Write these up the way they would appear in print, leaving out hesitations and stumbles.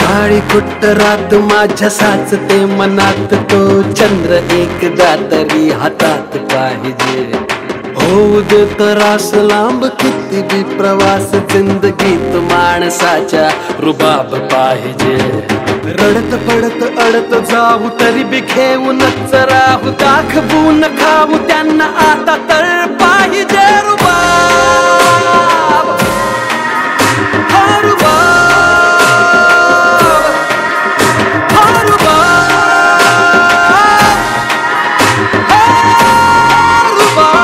काळी कुट्ट रात माझ्या साचते मनात, तो चंद्र एकदा तरी हातात पाहिजे. होऊ दे तरास लांब किती बी प्रवास, जिंदगीत माणसाच्या रुबाब पाहिजे. रडत पडत अडत जाऊ तरी बी घेऊनच राहू, दाखवून खाऊ त्यांना आता तर पाहिजे रुबाब. हा रुबाब, हा रुबाब, हा रुबाब.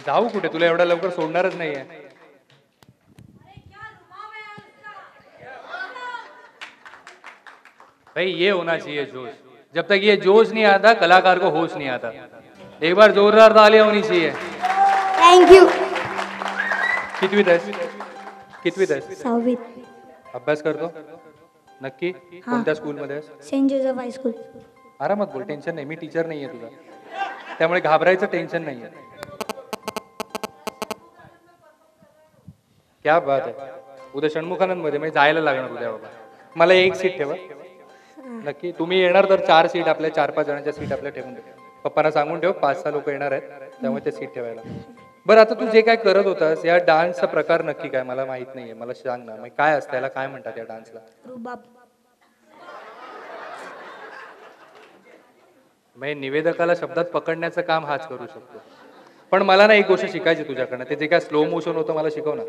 जाऊ कुठे? तुला एवढा लवकर सोडणारच नाहीये. भाई ये होना चाहिए जोश. जब तक ये जोश नहीं आता कलाकार को होश नहीं आता. एक बार जोरदार तालियां होनी चाहिए. Thank you. कितवीत आहेस? कितवीत आहेस? 6वीत. अभ्यास करतो नक्की? कोणत्या स्कूल मध्ये आहेस? Saint Joseph high school. आरामात बोल, टेन्शन नाही. मी टीचर नाहीये तुझा, त्यामुळे घाबरायचं टेन्शन नाहीये. क्या बात आहे. उद्या षण्मुखानंद मध्ये मी जायला लागणार उद्या बाबा. मला एक सीट ठेवा नक्की. तुम्ही येणार तर 4 सीट आपल्या 4-5 जणांच्या सीट आपल्या ठेवून ठेव. पप्पांना सांगून ठेव 5-6 लोक येणार आहेत, त्यामुळे ते सीट ठेवायला. बरं, आता तू जे काय करत होतास या डान्सचा प्रकार नक्की काय? मला माहित नाहीये, मला सांग ना. मग काय असतं याला, काय म्हणतात या डान्सला? रुबाब. म्हणजे निवेदकाला शब्दात पकडण्याचं काम हाच करू शकतो. पण मला ना एक गोष्ट शिकायची तुझ्याकडनं. ते जे काय स्लो मोशन होतं मला शिकव ना.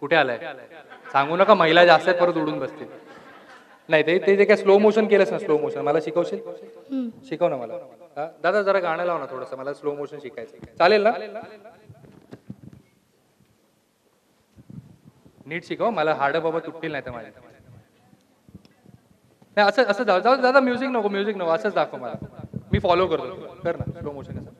कुठे आलाय सांगू नका, महिला जास्त आहेत परत उडून बसतील. नाही ते जे काय स्लो मोशन केलंस ना, स्लो मोशन मला शिकवशील? शिकव ना मला. दादा जरा गाणं लाव ना थोडंसं, मला स्लो मोशन शिकायचं. चालेल ना? नीट शिकव मला, हाड बाबा तुटतील नाही तर माझ्या. नाही असं असं जाऊ जाऊ दादा. म्युझिक नको, म्युझिक नको, असंच दाखव मला. मी फॉलो करतो. कर ना स्लो मोशन. असं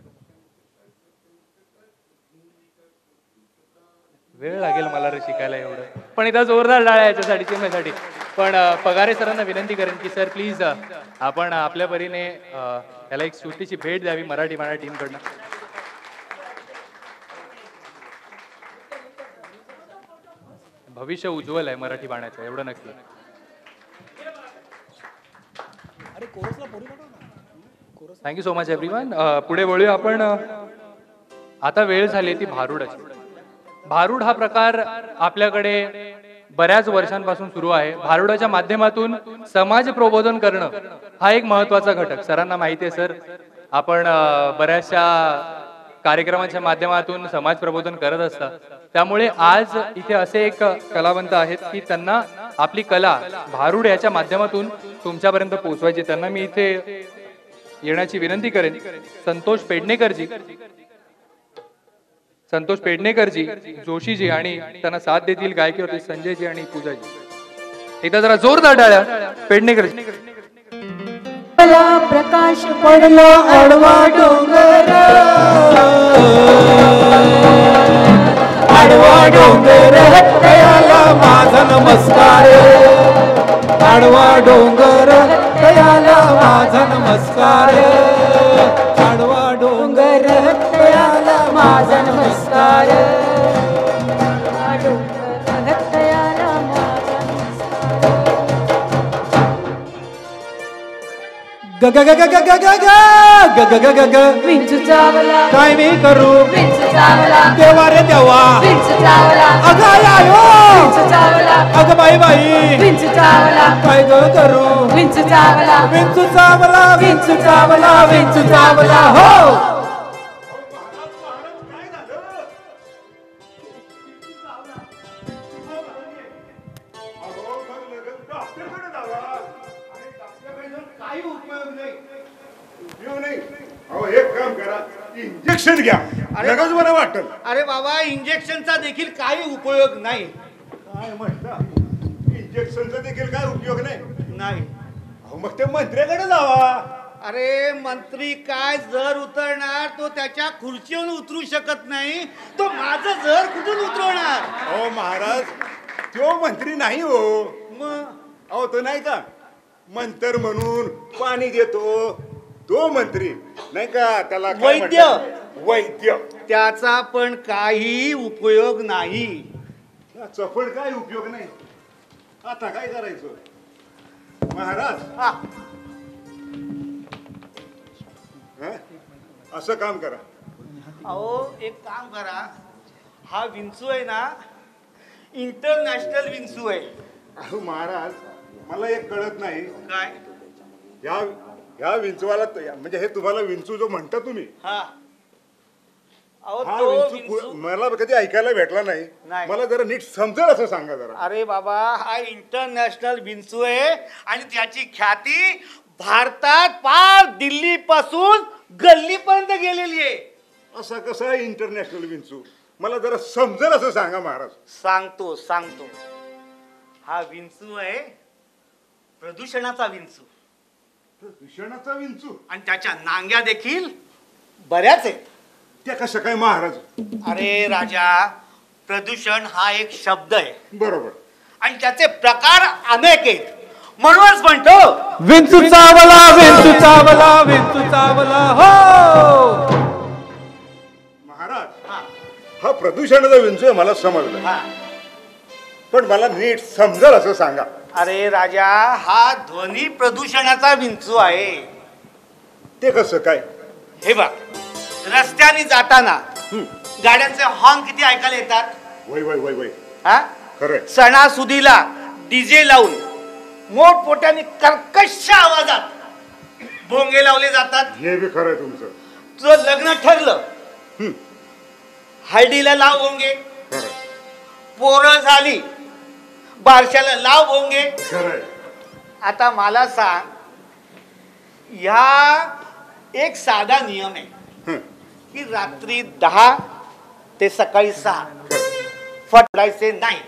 वेळ लागेल मला रे शिकायला एवढं. पण इथं जोरदार टाळ्या याच्यासाठी, चिमण्यासाठी. पण पगारे सरांना विनंती करेन की सर प्लीज आपण आपल्या परीने याला एक छोटीशी भेट द्यावी मराठी बाणा टीम कडनं. भविष्य उज्ज्वल आहे मराठी बाणाचं, एवढं नक्की. Thank you so much everyone. पुढे वळूया आपण. आता वेळ झाली ती भारुडाची. भारुड हा प्रकार आपल्याकडे बऱ्याच वर्षांपासून सुरू आहे. भारुडाच्या माध्यमातून समाज प्रबोधन करणं हा एक महत्वाचा घटक. सरांना माहिती आहे सर, आपण बऱ्याचशा कार्यक्रमांच्या माध्यमातून समाज प्रबोधन करत असतात. त्यामुळे आज इथे असे एक कलावंत आहेत की त्यांना आपली कला भारुड याच्या माध्यमातून तुमच्यापर्यंत पोहोचवायची. त्यांना मी इथे येण्याची विनंती करेन. संतोष पेडणेकरजी, जोशीजी आणि त्यांना साथ देतील गायकीवरती संजयजी आणि पूजाजी. एकदा जरा जोरदार टाळ्या पेडणेकरजी. प्रकाश पडला आडवा डोंगर, आडवा डोंगर तयाला माझा नमस्कार, आडवा डोंगर तयाला माझा नमस्कार, आडवा डोंगर तयाला माझा नमस्कार, तयाला माझा ग ग ग ग ग ग ग ग ग ग ग ग विंचू चावला काय मी करू विंचू चावला देवा रे देवा विंचू चावला अगं आयो विंचू चावला अगं बाई बाई विंचू चावला काय ग करू विंचू चावला विंचू चावला विंचू चावला विंचू चावला हो. इंजेक्शन घ्या, लगेच बरं वाटतं. अरे बाबा, इंजेक्शनचा देखील काही उपयोग नाही. काय म्हणता? इंजेक्शनचा देखील काय उपयोग नाही? मग ते मंत्र्याकडे जावा. अरे मंत्री काय जर उतरणार, तो त्याच्या खुर्चीवरून उतरू शकत नाही. तो माझं जर कुठून उतरवणार? हो महाराज, तो मंत्री नाही हो. मग अहो तो नाही का मंतर म्हणून पाणी देतो तो मंत्री. नाही का त्याला काय वैद्य. म्हणतात? वैद्य. त्याचा पण काही उपयोग नाही. चपड काय उपयोग नाही. आता काय करायचं महाराज? हा, हं? असं काम करा. अहो एक काम करा, हा विंचू आहे ना इंटरनॅशनल विंचू आहे. अहो महाराज मला एक कळत नाही. काय? ह्या विंचवाला म्हणजे हे तुम्हाला विंचू जो म्हणता तुम्ही, हा, अहो हा तो विंचू विंचू. मला कधी ऐकायला भेटला नाही. नाही. मला जरा नीट समजेल असं सांगा जरा. अरे बाबा, हा इंटरनॅशनल विंचू आहे आणि त्याची ख्याती भारतात पार दिल्ली पासून गल्लीपर्यंत गेलेली आहे. असा कसा इंटरनॅशनल विंचू मला जरा समजेल असं सांगा महाराज. सांगतो सांगतो. हा विंचू आहे प्रदूषणाचा विंचू प्रदूषणाचा विंचू. आणि त्याच्या नांग्या देखील बऱ्याच आहेत. त्या कसं काय महाराज? अरे राजा, प्रदूषण हा एक शब्द आहे बरोबर. आणि त्याचे प्रकार अनेक आहेत. म्हणूनच म्हणतो विंचू चावला, विंचू चावला, विंचू चावला हो. महाराज हा, हा प्रदूषणाचा विंचू आहे मला समजलं, हा. पण मला नीट समजेल असं सांगा. अरे राजा, हा ध्वनी प्रदूषणाचा विंचू आहे. ते कसं काय? हे बघ, रस्त्याने जाताना गाड्यांचे हॉर्न किती ऐकायला येतात. वय वय वय वय हा, खरंय. सणासुदीला डीजे लावून मोठमोठ्याने कर्कश आवाजात भोंगे लावले जातात. हे बी खरंय तुमचं. तुझं लग्न ठरलं, हं, हळदीला लाव भोंगे. खरंय पोरं झाली, बारशाला लाव भोंगे. खरंय. आता मला सांग, ह्या एक साधा नियम आहे हं, की रात्री 10 ते सकाळी 6 फटायचे नाही.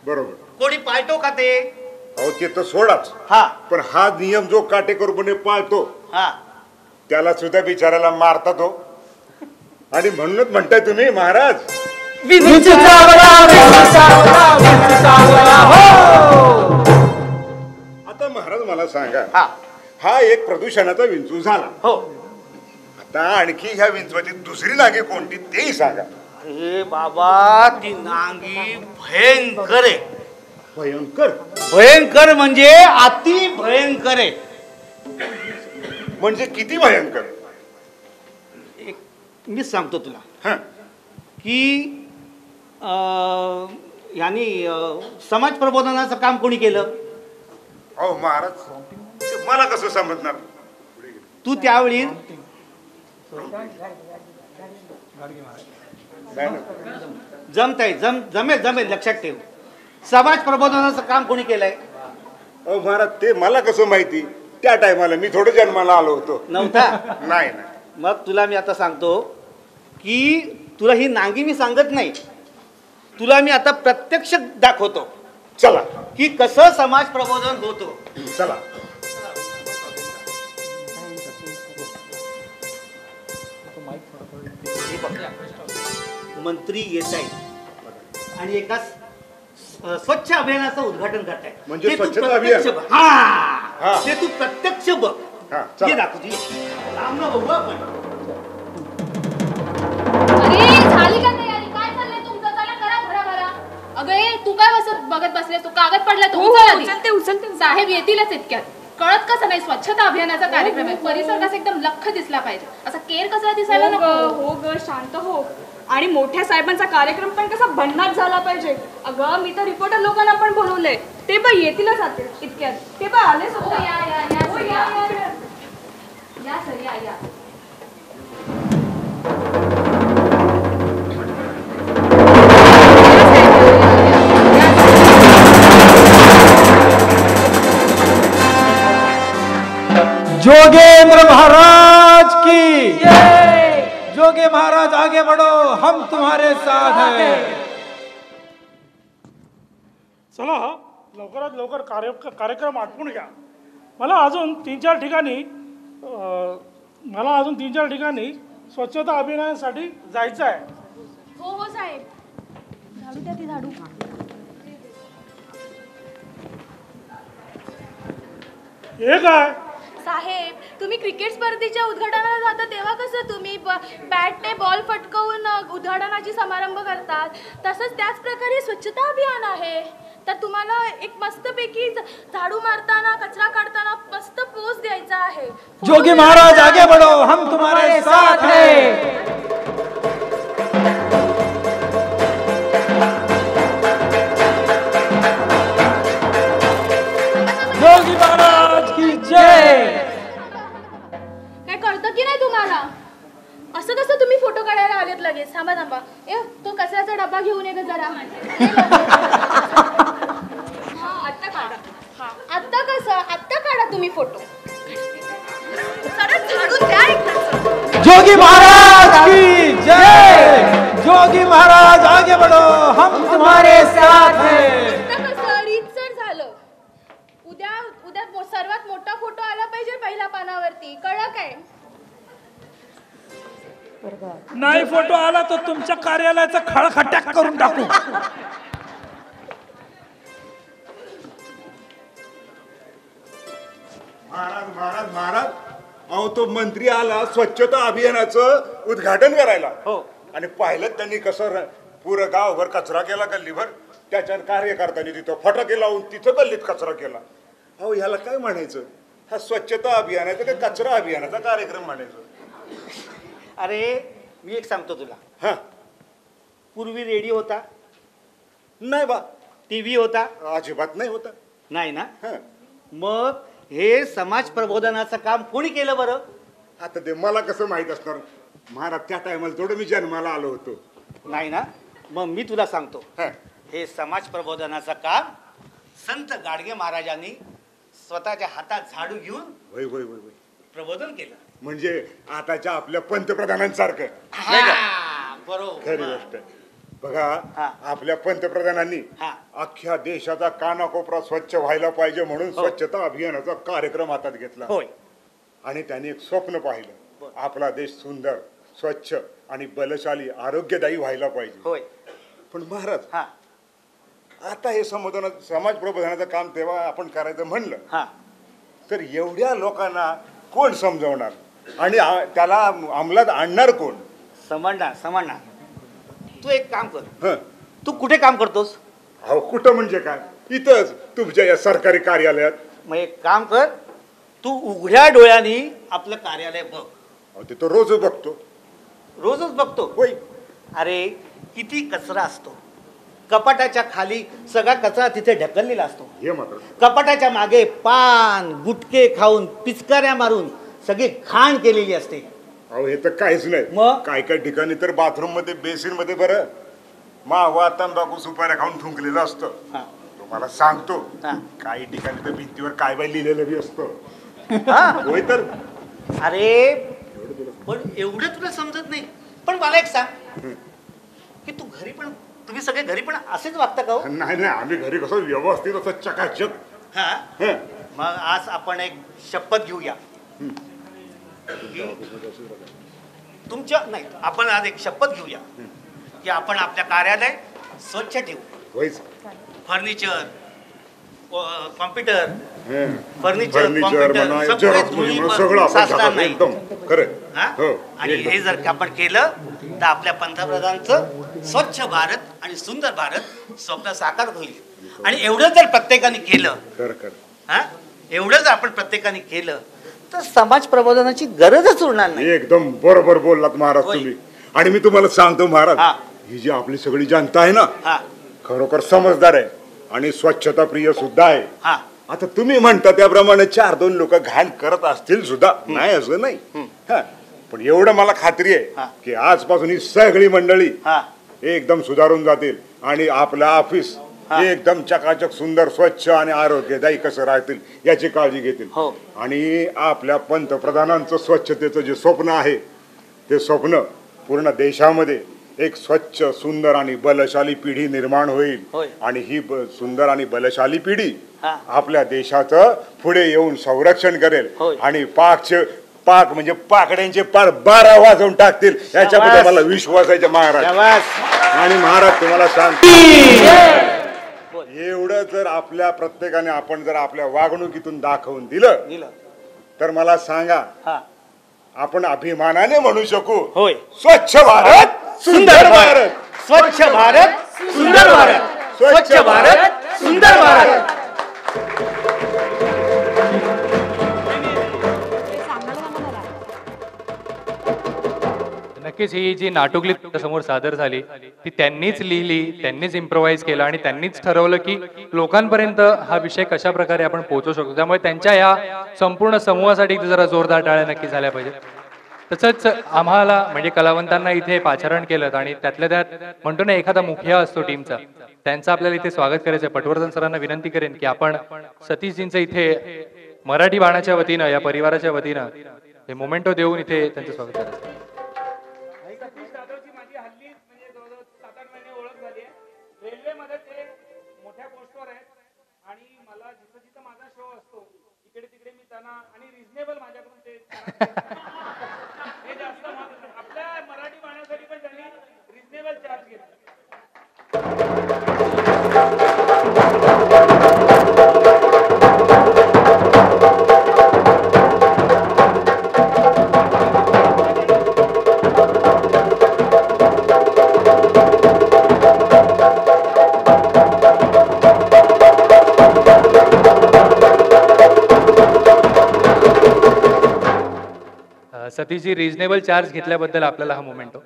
बरोबर. कोणी पाळतो का ते? अहो ते तर सोडाच, हा, पण हा नियम जो काटेकोरपणे पाळतो हा. त्याला सुद्धा बिचाराला मारता तो. आणि म्हणूनच म्हणताय तुम्ही महाराज विंचू चावला, विंचू चावला, विंचू चावला हो. आता महाराज मला सांगा, हा, हा एक प्रदूषणाचा विंचू झाला. हो. आता आणखी ह्या विंचवाची दुसरी नागे कोणती तेही सांगा. अरे बाबा, ती नांगी भयंकर आहे. भयंकर भयंकर म्हणजे अति भयंकर आहे. म्हणजे किती भयंकर? एक मी सांगतो तुला हं, की यांनी समाज प्रबोधनाचं काम कोणी केलं? अहो महाराज ते मला कसं समजणार? तू त्यावेळी नाही ना. जमताय जमेल जमेल, लक्षात ठेव. समाज प्रबोधनाचं काम कोणी केलंय? अहो महाराज ते मला कसं माहिती? त्या टायमाला मी थोडं जन्माला आलो होतो. नव्हता? नाही ना. मग तुला मी आता सांगतो की तुला ही नांगी मी सांगत नाही, तुला मी आता प्रत्यक्ष दाखवतो चला की कसं समाज प्रबोधन होतो. चला. हे बघ, मंत्री येत आहेत आणि एका स्वच्छ अभियानाचं उद्घाटन करताय. म्हणजे ते तू स्वच्छता प्रत्यक्ष अभियान? बघ. हा, हा. ते तू प्रत्यक्ष बघ. हा, चला. हे दाखवतो ये. लांब न बघू आपण. अरे झाली का तयारी? काय चाललंय तुमचं? चला करा भराभरा. अगं ए, तू काय बघत बसलेस? तो कागद पडला तो उचल आधी. उचलते. साहेब येतीलच इतक्यात. कळत कसं नाही? स्वच्छता अभियानाचा कार्यक्रम आहे. परिसर कसा एकदम लख्ख दिसला पाहिजे. असा केर कसा दिसायला नको. हो ग, शांत हो. आणि मोठ्या साहेबांचा कार्यक्रम पण कसा भन्नाट झाला पाहिजे. अगं मी तर रिपोर्टर लोकांना पण बोलवलंय. ते पण येतीलच आता इतक्यात. ते पण आले हो, सुद्धा. या या या हो, सर, या, या. या, या. या सर, या या. जोगेंद्र महाराज की जोगे महाराज आगे बढ़ो, हम तुम्हारे साथ हैं. चला लवकरात लवकर कार्यक्रम आटपून घ्या. मला अजून तीन चार ठिकाणी स्वच्छता अभियानासाठी जायचं आहे. हो हो साहेब. झाडू द्या ती झाडू. हे काय? साहेब तुम्ही क्रिकेट स्पर्धेच्या उद्घाटनाला जाता तेव्हा कसं तुम्ही बॅटने बॉल फटकवून उद्घाटनाची समारंभ करतात, तसंच त्याच प्रकारे स्वच्छता अभियान आहे. तर तुम्हाला एक मस्तपैकी झाडू मारताना, कचरा काढताना मस्त पोज द्यायचा आहे. जोगी महाराज आगे बढ़ो, हम तुम्हारे साथ हैं. जोगी महाराज की जय. काय कळतं की नाही तुम्हाला? असं कसं तुम्ही फोटो काढायला आलेत लगेच? थांबा थांबा, ए तो कचऱ्याचा डबा घेऊन ये जरा. आत्ता काढा. आत्ता कसं? आत्ता काढा तुम्ही फोटो. झाडून द्या एकदाचं. जोगी महाराज की जय. जोगी महाराज आगे बढ़ो, हम तुम्हारे साथ हैं. आता कसं रीतसर झालं. उद्या उद्या सर्वात मोठा फोटो आला पाहिजे पहिल्या पानावरती, कळलं काय? नाही फोटो आला तर तुमच्या कार्यालयाचा खळखट्याक करून टाकू. महाराज महाराज महाराज, अहो तो मंत्री आला स्वच्छता अभियानाचं उद्घाटन करायला. हो. आणि पाहिलं त्यांनी कसं पुरं गावभर कचरा केला गल्लीभर. त्याच्यात कार्यकर्त्यांनी तिथं फटाके लावून तिथं गल्लीत कचरा केला. अहो ह्याला काय म्हणायचं? हा स्वच्छता अभियानाचा का कचरा अभियानाचा कार्यक्रम म्हणायचं? अरे मी एक सांगतो तुला. हा. पूर्वी रेडिओ होता, नाही बा, टीव्ही होता, अजिबात नाही होता. नाही ना? हा. मग हे समाज प्रबोधनाचं काम कोणी केलं बरं? आता ते मला कसं माहित असणार महाराज? त्या टायमाला थोडं मी जन्माला आलो होतो. नाही ना? मग मी तुला सांगतो. हा. हे समाज प्रबोधनाचं काम संत गाडगे महाराजांनी स्वतःच्या हातात झाडू घेऊन वय वय वय वय प्रबोधन केलं. म्हणजे आताच्या आपल्या पंतप्रधानांसारखं नाही का? हा, बरोबर. खरी गोष्ट आहे. बघा, हा. आपल्या पंतप्रधानांनी हा. अख्ख्या देशाचा कानाकोपरा स्वच्छ व्हायला पाहिजे म्हणून हो. स्वच्छता अभियानाचा कार्यक्रम हातात घेतला. होय. आणि त्यांनी एक स्वप्न पाहिलं, आपला देश सुंदर, स्वच्छ आणि बलशाली, आरोग्यदायी व्हायला पाहिजे. होय. पण महाराज, हा आता हे समाज प्रबोधनाचं काम तेव्हा आपण करायचं म्हणलं हा तर एवढ्या लोकांना कोण समजवणार आणि त्याला अंमलात आणणार कोण? समजणार. तू एक काम कर. हं. तू कुठे काम करतोस? अहो कुठं म्हणजे काय? इथंच तुमच्या या सरकारी कार्यालयात. मग एक काम कर, तू उघड्या डोळ्यांनी आपलं कार्यालय बघ. अहो ते तो रोज बघतो. रोजच बघतो? होय. अरे किती कचरा असतो. कपाटाच्या खाली सगळा कचरा तिथे ढकललेला असतो. हे मात्र. कपाटाच्या मागे पान गुटके खाऊन पिचकाऱ्या मारून सगळी घाण केलेली असते. अहो हे तर काहीच नाही. मग? काय काय ठिकाणी तर बाथरूम मध्ये, बेसिन मध्ये बरं मावा तंबाखू सुपाऱ्या खाऊन थुंकलेलं असतं. हा. तुम्हाला सांगतो, हा. काही ठिकाणी तर भिंतीवर काय बाय लिहिलेलं बी असतं. हा. होय तर. अरे पण एवढं तुला समजत नाही. पण मला एक सांग की तू घरी पण, तुम्ही सगळे घरी पण असेच वागता का हो? नाही नाही, आम्ही घरी कसं व्यवस्थित असं चकाचक. हा. हं. मग आज आपण एक शपथ घेऊया. तुमच्या नाही, आपण आज एक शपथ घेऊया की आपण आपल्या कार्यालय स्वच्छ ठेवू. होयच. फर्निचर, कॉम्प्युटर, हं. फर्निचर, फर्निचर कॉम्प्युटर म्हणा, सगळे झेरॉक्स धुळी म्हणा, सगळं आपण साचणार टाकायचं. नाही. एकदम खरं. हा? हो, आणि एकदम. हे जर आपण केलं तर आपल्या पंतप्रधानांचं स्वच्छ भारत आणि सुंदर भारत स्वप्न साकार होईल. आणि एवढं जर प्रत्येकाने केलं, हा, एवढं जर आपण प्रत्येकाने केलं तर समाज प्रबोधनाची गरजच उरणार नाही. एकदम बरोबर बोललात महाराज होय. तुम्ही. आणि मी तुम्हाला सांगतो महाराज, हा. ही जी आपली सगळी जनता आहे ना, हा खरोखर समजदार आहे आणि स्वच्छता प्रिय सुद्धा आहे. हा आता तुम्ही म्हणता त्याप्रमाणे 4-2 लोक घाण करत असतील सुद्धा, नाही असं नाही. हा. पण एवढं मला खात्री हा. आहे की आजपासून ही सगळी मंडळी हा एकदम सुधारून जातील आणि आपलं ऑफिस हा. एकदम चकाचक, सुंदर, स्वच्छ आणि आरोग्यदायी कसं राहतील याची काळजी घेतील. हो. आणि आपल्या पंतप्रधानांचं स्वच्छतेचं जे स्वप्न आहे ते स्वप्न पूर्ण देशामध्ये एक स्वच्छ, सुंदर आणि बलशाली पिढी निर्माण होईल. होय. आणि ही सुंदर आणि बलशाली पिढी हा. आपल्या देशाचं पुढे येऊन संरक्षण करेल. होय. आणि पाक म्हणजे पाकड्यांचे पार 12 वाजवून टाकतील याच्याबद्दल मला विश्वास आहे महाराज. शाबास. आणि महाराज तुम्हाला सांगतो, एवढं जर आपल्या प्रत्येकाने आपण जर आपल्या वागणुकीतून दाखवून दिलं दिलं तर मला सांगा, हा आपण अभिमानाने म्हणू शकू, होय, स्वच्छ भारत सुंदर भारत, स्वच्छ भारत सुंदर भारत, स्वच्छ भारत सुंदर भारत. नक्कीच ही जी नाटुकली समोर सादर झाली ती त्यांनीच लिहिली, त्यांनीच इम्प्रोव्हाइज केलं आणि त्यांनीच ठरवलं की लोकांपर्यंत हा विषय कशा प्रकारे आपण पोहोचवू शकतो. त्यामुळे त्यांच्या या संपूर्ण समूहासाठी जरा जोरदार टाळ्या नक्की झाल्या पाहिजे. तसंच आम्हाला म्हणजे कलावंतांना इथे पाचारण केलं आणि त्यातल्या त्यात म्हणतो ना एखादा मुखिया असतो टीमचा, त्यांचं आपल्याला इथे स्वागत करायचं आहे. पटवर्धन सरांना विनंती करेन की आपण सतीशजींचं इथे मराठी बाणाच्या वतीनं, या परिवाराच्या वतीनं हे मोमेंटो देऊन इथे त्यांचं स्वागत करायचं. रेल्वेमध्ये ते मोठ्या पोस्टवर आहेत आणि मला जिथं जिथं माझा शो असतो इकडे तिकडे मी त्यांना आणि रिझनेबल माझ्याकडून ते हे जास्त आपल्या मराठी बाण्यासाठी पण त्यांनी रिझनेबल चार्ज घेतला. सतीशजी रिजनेबल चार्ज घेतल्याबद्दल आपल्याला हा मोमेंटो.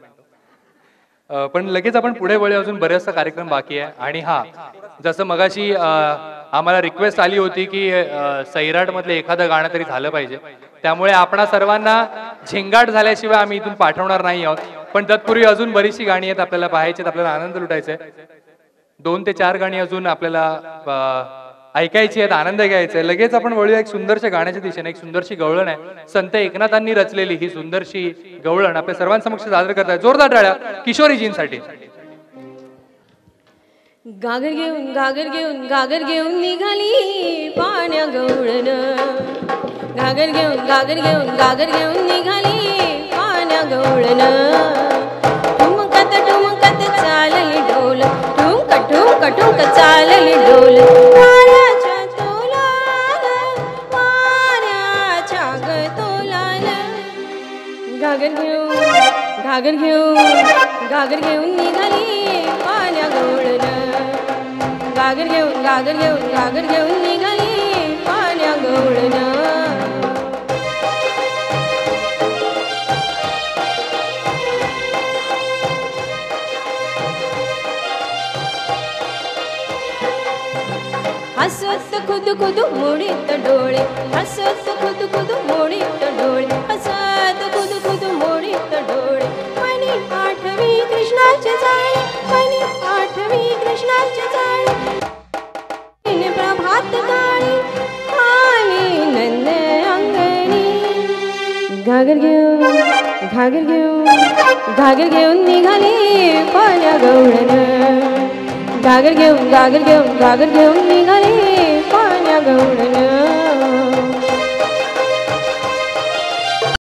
पण लगेच आपण पुढे वळू, अजून बरेचसा कार्यक्रम बाकी आहे. आणि हा जसं मगाशी आम्हाला रिक्वेस्ट आली होती की सैराट मधले एखादं गाणं तरी झालं पाहिजे, त्यामुळे आपणा सर्वांना झिंगाट झाल्याशिवाय आम्ही इथून पाठवणार नाही आहोत. पण तत्पूर्वी अजून बरीचशी गाणी आहेत आपल्याला पाहायची आहेत, आपल्याला आनंद लुटायचा आहे. 2 ते 4 गाणी अजून आपल्याला ऐकायची आहेत, आनंद घ्यायचा आहे. लगेच आपण वळूया एक सुंदरशा गाण्याच्या दिशेने. एक सुंदरशी गवळण आहे, संत एकनाथांनी रचलेली ही सुंदरशी गवळण आपल्या सर्वांसमक्ष सादर करताय. जोरदार टाळ्या किशोरीजींसाठी. गागर घेऊन निघाली पाण्या गवळण, गागर घेऊन निघाली पाण्या गवळण. ठुमकत चालली डोल, ठुमक चालली डोल. वाऱ्याच्या तोलाल, वाऱ्याच्या तोलाल. गागर घेऊन निघाली पाण्या गवळण, गागर घेऊन निघाली पाण्या गवळण. हसत खुद मोडीत डोळे, हसत खुद मोडीत डोळे, हसत खुद मोडीत डोळे. मनी आठवी कृष्णाचे जाळे, मनी आठवी कृष्णाचे जाळे. प्रभात काळी आली नंद अंगणी. घागर घेऊन निघाली पाण्या गवळण, गागर घेऊन निघाली पाण्या गवळण.